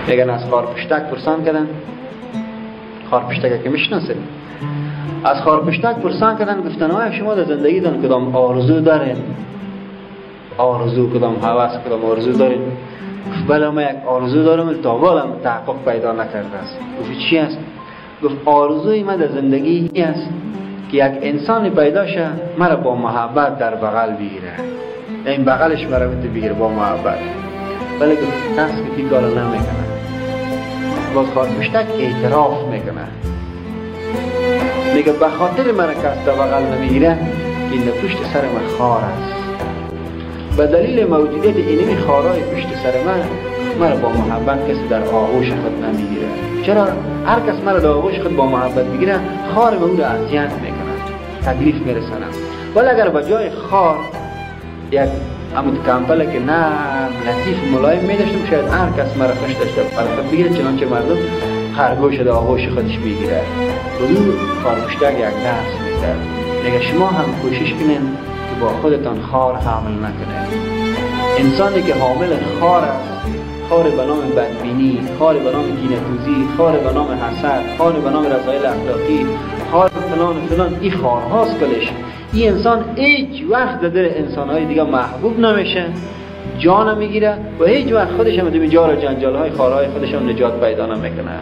میگن از خارپشتک پرسان کردن، خارپشتک که میشناسه، از خارپشتک پرسان کردن گفتن آیا شما در زندگیتان کدام آرزو دارین؟ آرزو کدام هوس کدام آرزو دارین؟ گفت بله من یک آرزو دارم تا بالم تحقق پیدا نکرده است. گفت چی است؟ گفت آرزوی من در زندگی این است که یک انسانی پیدا شه مرا با محبت در بغل بگیره، این بغلش مرا بگیره با محبت. ولی گفت کس که این کارو نمیکنه. باز خارپشتک اعتراف میکنه، میگه به خاطر من کس در بغل نمیگیره که این پشت سر من خار است. به دلیل موجودیت اینمی خارای پشت سر من با محبت کسی در آغوش خود نمیگیره. چرا؟ هر کس مرا در آغوش خود با محبت بگیره خار به او را اذیت میکنه، تکلیف میرسانه. ولی اگر به جای خار یک همون کمپل که نرم لطیف ملایم میداشتم شاید هر کس مرا خوش داشته برکت بگیره، چنانچه مردم خرگوش در آغوش خودش بگیره. بدون خارپشتک یک درس میده، میگه شما هم کوشش کنین که با خودتان خار حامل نکنید. انسانی که حامل خار است، خار به نام بدبینی، خار به نام کینه‌توزی، خار به نام حسد، خار به نام رذایل اخلاقی، خار فلان این خارهاست کلش. این انسان هیچ وقت در دل انسان‌های دیگه محبوب نمیشه، جا نمیگیره و هیچ وقت خودش هم از جار و جنجال‌های خارهای خودش هم نجات پیدا نمیکنه.